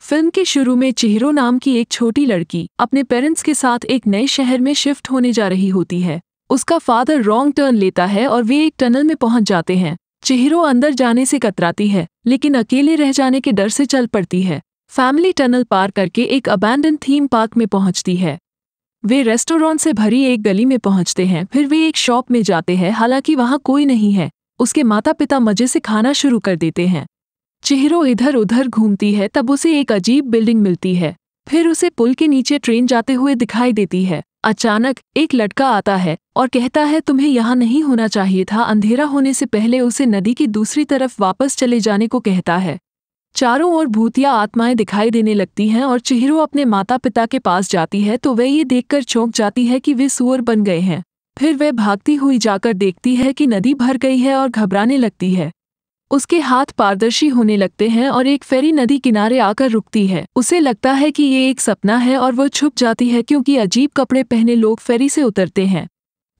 Film के शुरू में चिहिरो नाम की एक छोटी लड़की अपने पेरेंट्स के साथ एक नए शहर में शिफ्ट होने जा रही होती है। उसका फादर रॉन्ग टर्न लेता है और वे एक टनल में पहुंच जाते हैं। चिहिरो अंदर जाने से कतराती है, लेकिन अकेले रह जाने के डर से चल पड़ती है। फैमिली टनल पार करके एक अबैंडन थीम पार्क में पहुंचती है। वे रेस्टोरेंट से भरी एक गली में पहुंचते हैं। फिर वे एक शॉप में जाते हैं, हालांकि वहां कोई नहीं है। उसके माता पिता मजे से खाना शुरू कर देते हैं। चिहिरो इधर उधर घूमती है, तब उसे एक अजीब बिल्डिंग मिलती है। फिर उसे पुल के नीचे ट्रेन जाते हुए दिखाई देती है। अचानक एक लड़का आता है और कहता है तुम्हें यहाँ नहीं होना चाहिए था। अंधेरा होने से पहले उसे नदी की दूसरी तरफ वापस चले जाने को कहता है। चारों ओर भूतिया आत्माएं दिखाई देने लगती हैं और चिहिरो अपने माता पिता के पास जाती है तो वह ये देखकर चौंक जाती है कि वे सुअर बन गए हैं। फिर वह भागती हुई जाकर देखती है कि नदी भर गई है और घबराने लगती है। उसके हाथ पारदर्शी होने लगते हैं और एक फेरी नदी किनारे आकर रुकती है। उसे लगता है कि ये एक सपना है और वो छुप जाती है क्योंकि अजीब कपड़े पहने लोग फेरी से उतरते हैं।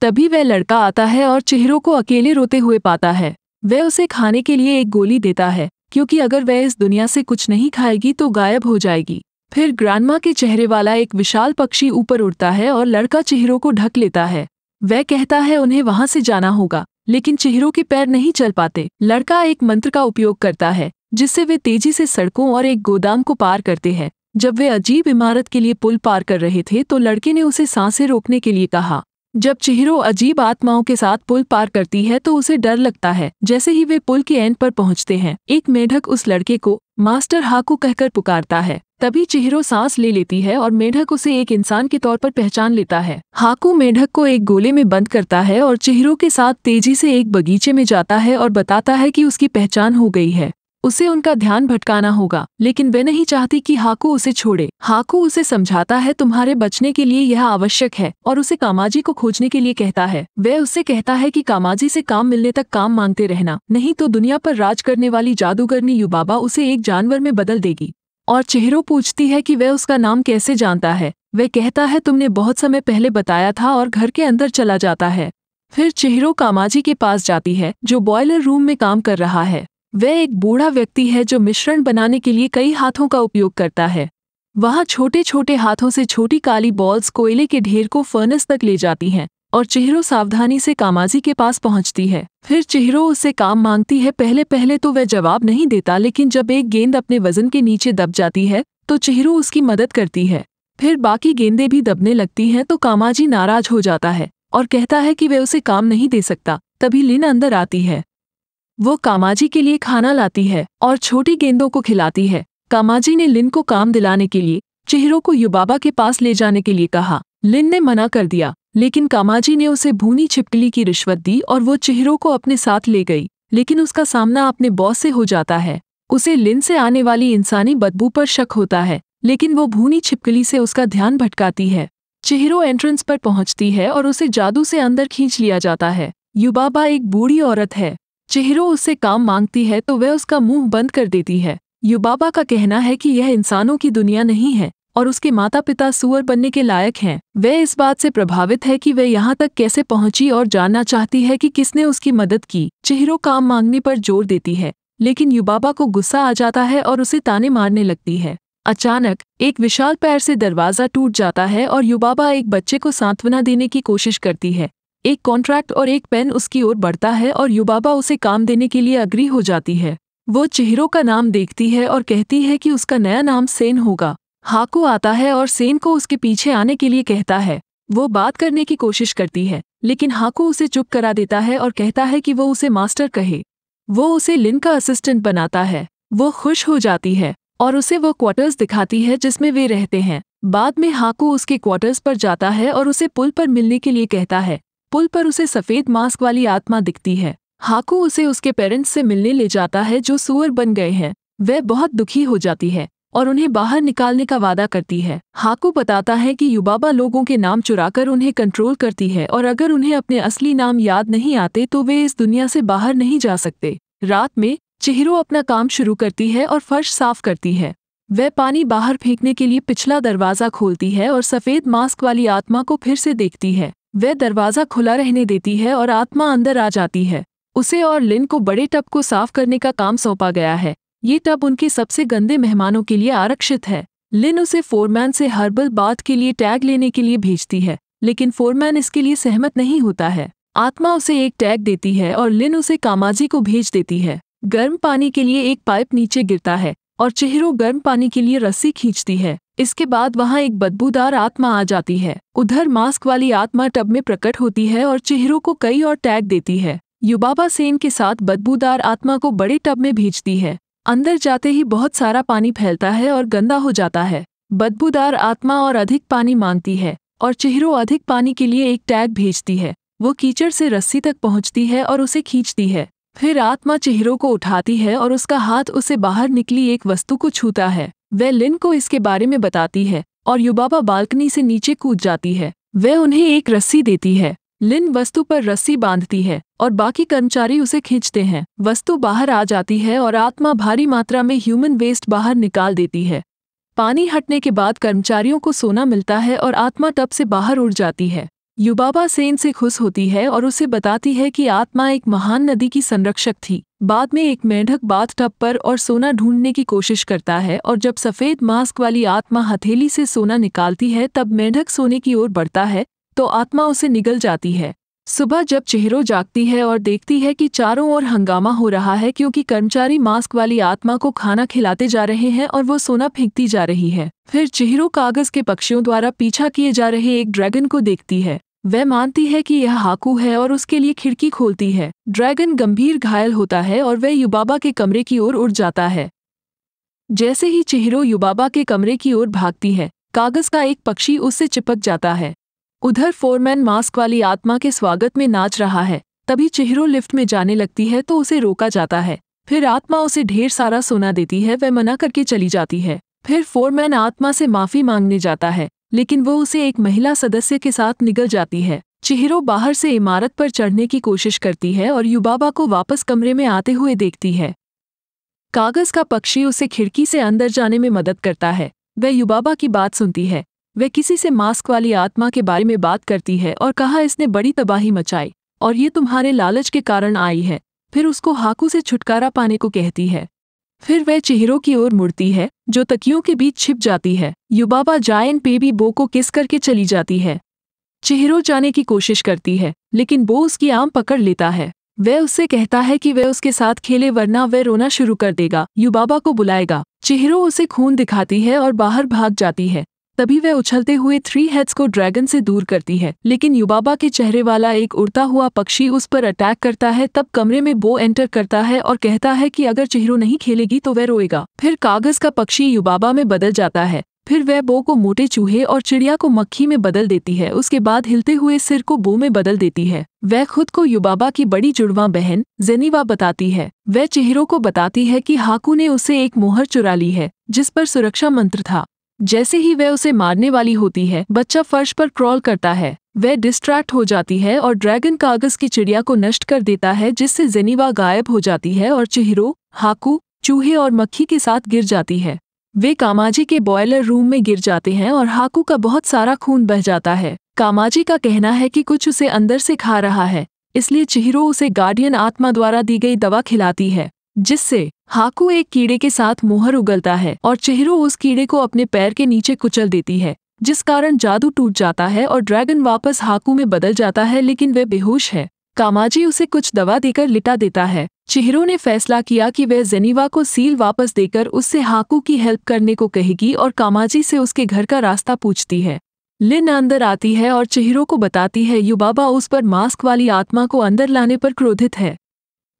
तभी वह लड़का आता है और चिहिरो को अकेले रोते हुए पाता है। वह उसे खाने के लिए एक गोली देता है क्योंकि अगर वह इस दुनिया से कुछ नहीं खाएगी तो गायब हो जाएगी। फिर ग्रैंडमा के चेहरे वाला एक विशाल पक्षी ऊपर उड़ता है और लड़का चिहिरो को ढक लेता है। वह कहता है उन्हें वहां से जाना होगा, लेकिन चिहिरो के पैर नहीं चल पाते। लड़का एक मंत्र का उपयोग करता है जिससे वे तेजी से सड़कों और एक गोदाम को पार करते हैं। जब वे अजीब इमारत के लिए पुल पार कर रहे थे तो लड़के ने उसे सांसें रोकने के लिए कहा। जब चिहिरो अजीब आत्माओं के साथ पुल पार करती है तो उसे डर लगता है। जैसे ही वे पुल के एंड पर पहुंचते हैं, एक मेढक उस लड़के को मास्टर हाकू कहकर पुकारता है। तभी चिहिरो सांस ले लेती है और मेढक उसे एक इंसान के तौर पर पहचान लेता है। हाकू मेढक को एक गोले में बंद करता है और चिहिरो के साथ तेजी से एक बगीचे में जाता है और बताता है कि उसकी पहचान हो गई है। उसे उनका ध्यान भटकाना होगा, लेकिन वह नहीं चाहती कि हाकू उसे छोड़े। हाकू उसे समझाता है तुम्हारे बचने के लिए यह आवश्यक है और उसे कामाजी को खोजने के लिए कहता है। वह उससे कहता है कि कामाजी से काम मिलने तक काम मांगते रहना, नहीं तो दुनिया पर राज करने वाली जादूगरनी युबाबा उसे एक जानवर में बदल देगी। और चिहिरो पूछती है कि वह उसका नाम कैसे जानता है। वह कहता है तुमने बहुत समय पहले बताया था और घर के अंदर चला जाता है। फिर चिहिरो कामाजी के पास जाती है जो बॉयलर रूम में काम कर रहा है। वह एक बूढ़ा व्यक्ति है जो मिश्रण बनाने के लिए कई हाथों का उपयोग करता है। वहाँ छोटे छोटे हाथों से छोटी काली बॉल्स कोयले के ढेर को फर्नेस तक ले जाती हैं और चिहिरो सावधानी से कामाजी के पास पहुंचती है। फिर चिहिरो उससे काम मांगती है। पहले पहले तो वह जवाब नहीं देता, लेकिन जब एक गेंद अपने वजन के नीचे दब जाती है तो चिहिरो उसकी मदद करती है। फिर बाकी गेंदें भी दबने लगती हैं तो कामाजी नाराज हो जाता है और कहता है कि वह उसे काम नहीं दे सकता। तभी लिन अंदर आती है। वो कामाजी के लिए खाना लाती है और छोटी गेंदों को खिलाती है। कामाजी ने लिन को काम दिलाने के लिए चिहिरो को युबाबा के पास ले जाने के लिए कहा। लिन ने मना कर दिया, लेकिन कामाजी ने उसे भूनी छिपकली की रिश्वत दी और वो चिहिरो को अपने साथ ले गई। लेकिन उसका सामना अपने बॉस से हो जाता है। उसे लिन से आने वाली इंसानी बदबू पर शक होता है, लेकिन वो भूनी छिपकली से उसका ध्यान भटकाती है। चिहिरो एंट्रेंस पर पहुंचती है और उसे जादू से अंदर खींच लिया जाता है। युबाबा एक बूढ़ी औरत है। चिहिरो उससे काम मांगती है तो वह उसका मुंह बंद कर देती है। युबाबा का कहना है कि यह इंसानों की दुनिया नहीं है और उसके माता पिता सुअर बनने के लायक हैं। वह इस बात से प्रभावित है कि वह यहाँ तक कैसे पहुंची और जानना चाहती है कि किसने उसकी मदद की। चिहिरो काम मांगने पर जोर देती है, लेकिन युबाबा को गुस्सा आ जाता है और उसे ताने मारने लगती है। अचानक एक विशाल पैर से दरवाजा टूट जाता है और युबाबा एक बच्चे को सांत्वना देने की कोशिश करती है। एक कॉन्ट्रैक्ट और एक पेन उसकी ओर बढ़ता है और युबाबा उसे काम देने के लिए अग्री हो जाती है। वो चिहिरो का नाम देखती है और कहती है कि उसका नया नाम सेन होगा। हाकू आता है और सेन को उसके पीछे आने के लिए कहता है। वो बात करने की कोशिश करती है, लेकिन हाकू उसे चुप करा देता है और कहता है कि वो उसे मास्टर कहे। वो उसे लिन का असिस्टेंट बनाता है। वो खुश हो जाती है और उसे वो क्वार्टर्स दिखाती है जिसमें वे रहते हैं। बाद में हाकू उसके क्वार्टर्स पर जाता है और उसे पुल पर मिलने के लिए कहता है। पुल पर उसे सफेद मास्क वाली आत्मा दिखती है। हाकू उसे उसके पेरेंट्स से मिलने ले जाता है जो सुअर बन गए हैं। वह बहुत दुखी हो जाती है और उन्हें बाहर निकालने का वादा करती है। हाकू बताता है कि युबाबा लोगों के नाम चुराकर उन्हें कंट्रोल करती है और अगर उन्हें अपने असली नाम याद नहीं आते तो वे इस दुनिया से बाहर नहीं जा सकते। रात में चिहिरो अपना काम शुरू करती है और फर्श साफ करती है। वह पानी बाहर फेंकने के लिए पिछला दरवाजा खोलती है और सफेद मास्क वाली आत्मा को फिर से देखती है। वह दरवाजा खुला रहने देती है और आत्मा अंदर आ जाती है। उसे और लिन को बड़े टब को साफ करने का काम सौंपा गया है। ये टब उनके सबसे गंदे मेहमानों के लिए आरक्षित है। लिन उसे फोरमैन से हर्बल बाथ के लिए टैग लेने के लिए भेजती है, लेकिन फोरमैन इसके लिए सहमत नहीं होता है। आत्मा उसे एक टैग देती है और लिन उसे कामाजी को भेज देती है। गर्म पानी के लिए एक पाइप नीचे गिरता है और चिहिरो गर्म पानी के लिए रस्सी खींचती है। इसके बाद वहां एक बदबूदार आत्मा आ जाती है। उधर मास्क वाली आत्मा टब में प्रकट होती है और चिहिरो को कई और टैग देती है। युबाबा सेन के साथ बदबूदार आत्मा को बड़े टब में भेजती है। अंदर जाते ही बहुत सारा पानी फैलता है और गंदा हो जाता है। बदबूदार आत्मा और अधिक पानी मांगती है और चिहिरो अधिक पानी के लिए एक टैग भेजती है। वो कीचड़ से रस्सी तक पहुंचती है और उसे खींचती है। फिर आत्मा चिहिरो को उठाती है और उसका हाथ उसे बाहर निकली एक वस्तु को छूता है। वह लिन को इसके बारे में बताती है और युबाबा बालकनी से नीचे कूद जाती है। वह उन्हें एक रस्सी देती है। लिन वस्तु पर रस्सी बांधती है और बाकी कर्मचारी उसे खींचते हैं। वस्तु बाहर आ जाती है और आत्मा भारी मात्रा में ह्यूमन वेस्ट बाहर निकाल देती है। पानी हटने के बाद कर्मचारियों को सोना मिलता है और आत्मा टब से बाहर उड़ जाती है। युबाबा सेन से खुश होती है और उसे बताती है कि आत्मा एक महान नदी की संरक्षक थी। बाद में एक मेंढक बाथ टब पर और सोना ढूंढने की कोशिश करता है और जब सफेद मास्क वाली आत्मा हथेली से सोना निकालती है तब मेंढक सोने की ओर बढ़ता है तो आत्मा उसे निगल जाती है। सुबह जब चिहिरो जागती है और देखती है कि चारों ओर हंगामा हो रहा है क्योंकि कर्मचारी मास्क वाली आत्मा को खाना खिलाते जा रहे हैं और वो सोना फेंकती जा रही है। फिर चिहिरो कागज के पक्षियों द्वारा पीछा किए जा रहे एक ड्रैगन को देखती है। वह मानती है कि यह हाकू है और उसके लिए खिड़की खोलती है। ड्रैगन गंभीर घायल होता है और वह युबाबा के कमरे की ओर उड़ जाता है। जैसे ही चिहिरो युबाबा के कमरे की ओर भागती है, कागज का एक पक्षी उससे चिपक जाता है। उधर फोरमैन मास्क वाली आत्मा के स्वागत में नाच रहा है। तभी चिहिरो लिफ्ट में जाने लगती है तो उसे रोका जाता है। फिर आत्मा उसे ढेर सारा सोना देती है। वह मना करके चली जाती है। फिर फोरमैन आत्मा से माफी मांगने जाता है, लेकिन वो उसे एक महिला सदस्य के साथ निगल जाती है। चिहिरो बाहर से इमारत पर चढ़ने की कोशिश करती है और युबाबा को वापस कमरे में आते हुए देखती है। कागज का पक्षी उसे खिड़की से अंदर जाने में मदद करता है। वह युबाबा की बात सुनती है। वह किसी से मास्क वाली आत्मा के बारे में बात करती है और कहा इसने बड़ी तबाही मचाई और ये तुम्हारे लालच के कारण आई है। फिर उसको हाकू से छुटकारा पाने को कहती है। फिर वह चिहिरो की ओर मुड़ती है जो तकियों के बीच छिप जाती है। युबाबा जायंट बेबी बो को किस करके चली जाती है। चिहिरो जाने की कोशिश करती है, लेकिन बो उसकी आर्म पकड़ लेता है। वह उससे कहता है कि वह उसके साथ खेले वरना वह रोना शुरू कर देगा, युबाबा को बुलाएगा। चिहिरो उसे खून दिखाती है और बाहर भाग जाती है। तभी वह उछलते हुए 3 हेड्स को ड्रैगन से दूर करती है, लेकिन युबाबा के चेहरे वाला एक उड़ता हुआ पक्षी उस पर अटैक करता है। तब कमरे में बो एंटर करता है और कहता है कि अगर चिहिरो नहीं खेलेगी तो वह रोएगा। फिर कागज का पक्षी युबाबा में बदल जाता है। फिर वह बो को मोटे चूहे और चिड़िया को मक्खी में बदल देती है। उसके बाद हिलते हुए सिर को बो में बदल देती है। वह खुद को युबाबा की बड़ी जुड़वां बहन जेनिवा बताती है। वह चिहिरो को बताती है कि हाकू ने उसे एक मोहर चुरा ली है जिस पर सुरक्षा मंत्र था। जैसे ही वह उसे मारने वाली होती है, बच्चा फर्श पर क्रॉल करता है। वह डिस्ट्रैक्ट हो जाती है और ड्रैगन कागज की चिड़िया को नष्ट कर देता है, जिससे जेनिवा गायब हो जाती है और चिहिरो, हाकू, चूहे और मक्खी के साथ गिर जाती है। वे कामाजी के बॉयलर रूम में गिर जाते हैं और हाकू का बहुत सारा खून बह जाता है। कामाजी का कहना है कि कुछ उसे अंदर से खा रहा है, इसलिए चिहिरो उसे गार्डियन आत्मा द्वारा दी गई दवा खिलाती है, जिससे हाकू एक कीड़े के साथ मोहर उगलता है और चिहिरो उस कीड़े को अपने पैर के नीचे कुचल देती है, जिस कारण जादू टूट जाता है और ड्रैगन वापस हाकू में बदल जाता है, लेकिन वह बेहोश है। कामाजी उसे कुछ दवा देकर लिटा देता है। चिहिरो ने फैसला किया कि वह जेनिवा को सील वापस देकर उससे हाकू की हेल्प करने को कहेगी और कामाजी से उसके घर का रास्ता पूछती है। लिन अंदर आती है और चिहिरो को बताती है युबाबा उस पर मास्क वाली आत्मा को अंदर लाने पर क्रोधित है।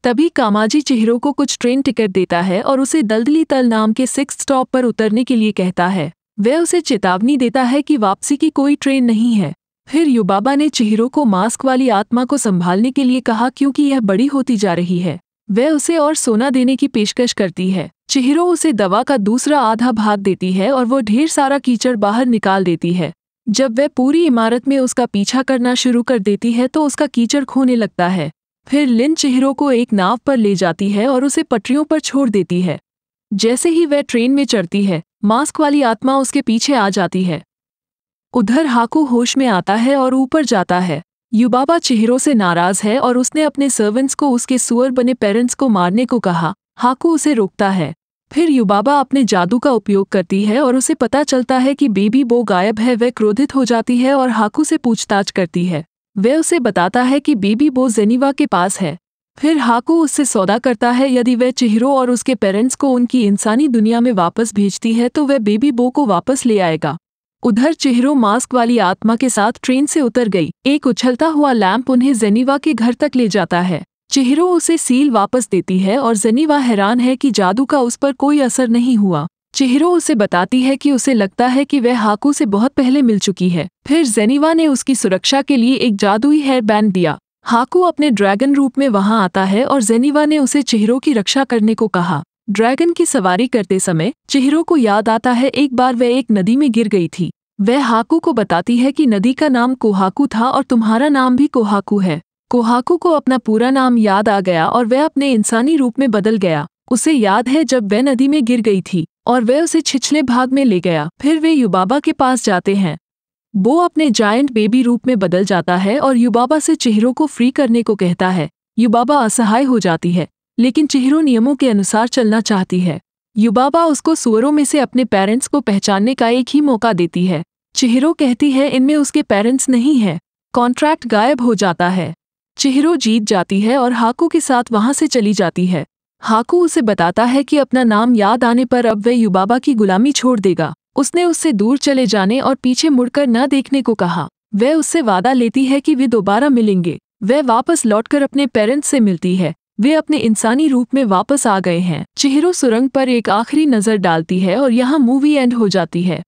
तभी कामाजी चिहिरो को कुछ ट्रेन टिकट देता है और उसे दलदली तल नाम के 6th स्टॉप पर उतरने के लिए कहता है। वह उसे चेतावनी देता है कि वापसी की कोई ट्रेन नहीं है। फिर युबाबा ने चिहिरो को मास्क वाली आत्मा को संभालने के लिए कहा क्योंकि यह बड़ी होती जा रही है। वह उसे और सोना देने की पेशकश करती है। चिहिरो उसे दवा का दूसरा आधा भाग देती है और वो ढेर सारा कीचड़ बाहर निकाल देती है। जब वह पूरी इमारत में उसका पीछा करना शुरू कर देती है तो उसका कीचड़ खोने लगता है। फिर लिन चिहिरो को एक नाव पर ले जाती है और उसे पटरियों पर छोड़ देती है। जैसे ही वह ट्रेन में चढ़ती है, मास्क वाली आत्मा उसके पीछे आ जाती है। उधर हाकू होश में आता है और ऊपर जाता है। युबाबा चिहिरो से नाराज है और उसने अपने सर्वेंट्स को उसके सुअर बने पेरेंट्स को मारने को कहा। हाकू उसे रोकता है। फिर युबाबा अपने जादू का उपयोग करती है और उसे पता चलता है कि बेबी बो गायब है। वह क्रोधित हो जाती है और हाकू से पूछताछ करती है। वह उसे बताता है कि बेबी बो जेनिवा के पास है। फिर हाकू उससे सौदा करता है, यदि वह चिहिरो और उसके पेरेंट्स को उनकी इंसानी दुनिया में वापस भेजती है तो वह बेबी बो को वापस ले आएगा। उधर चिहिरो मास्क वाली आत्मा के साथ ट्रेन से उतर गई। एक उछलता हुआ लैंप उन्हें जेनिवा के घर तक ले जाता है। चिहिरो उसे सील वापस देती है और जेनिवा हैरान है कि जादू का उस पर कोई असर नहीं हुआ। चिहिरो उसे बताती है कि उसे लगता है कि वह हाकू से बहुत पहले मिल चुकी है। फिर जेनिवा ने उसकी सुरक्षा के लिए एक जादुई हेयर बैंड दिया। हाकू अपने ड्रैगन रूप में वहां आता है और जेनिवा ने उसे चिहिरो की रक्षा करने को कहा। ड्रैगन की सवारी करते समय चिहिरो को याद आता है एक बार वह एक नदी में गिर गई थी। वह हाकू को बताती है कि नदी का नाम कोहाकू था और तुम्हारा नाम भी कोहाकू है। कोहाकू को अपना पूरा नाम याद आ गया और वह अपने इंसानी रूप में बदल गया। उसे याद है जब वह नदी में गिर गई थी और वह उसे छिछले भाग में ले गया। फिर वे युबाबा के पास जाते हैं। बो अपने जायंट बेबी रूप में बदल जाता है और युबाबा से चिहिरो को फ्री करने को कहता है। युबाबा असहाय हो जाती है, लेकिन चिहिरो नियमों के अनुसार चलना चाहती है। युबाबा उसको सुअरों में से अपने पेरेंट्स को पहचानने का एक ही मौका देती है। चिहिरो कहती है इनमें उसके पेरेंट्स नहीं है। कॉन्ट्रैक्ट गायब हो जाता है। चिहिरो जीत जाती है और हाकू के साथ वहां से चली जाती है। हाकू उसे बताता है कि अपना नाम याद आने पर अब वह युबाबा की गुलामी छोड़ देगा। उसने उससे दूर चले जाने और पीछे मुड़कर न देखने को कहा। वह उससे वादा लेती है कि वे दोबारा मिलेंगे। वह वापस लौटकर अपने पेरेंट्स से मिलती है। वे अपने इंसानी रूप में वापस आ गए हैं। चिहिरो सुरंग पर एक आखिरी नजर डालती है और यहाँ मूवी एंड हो जाती है।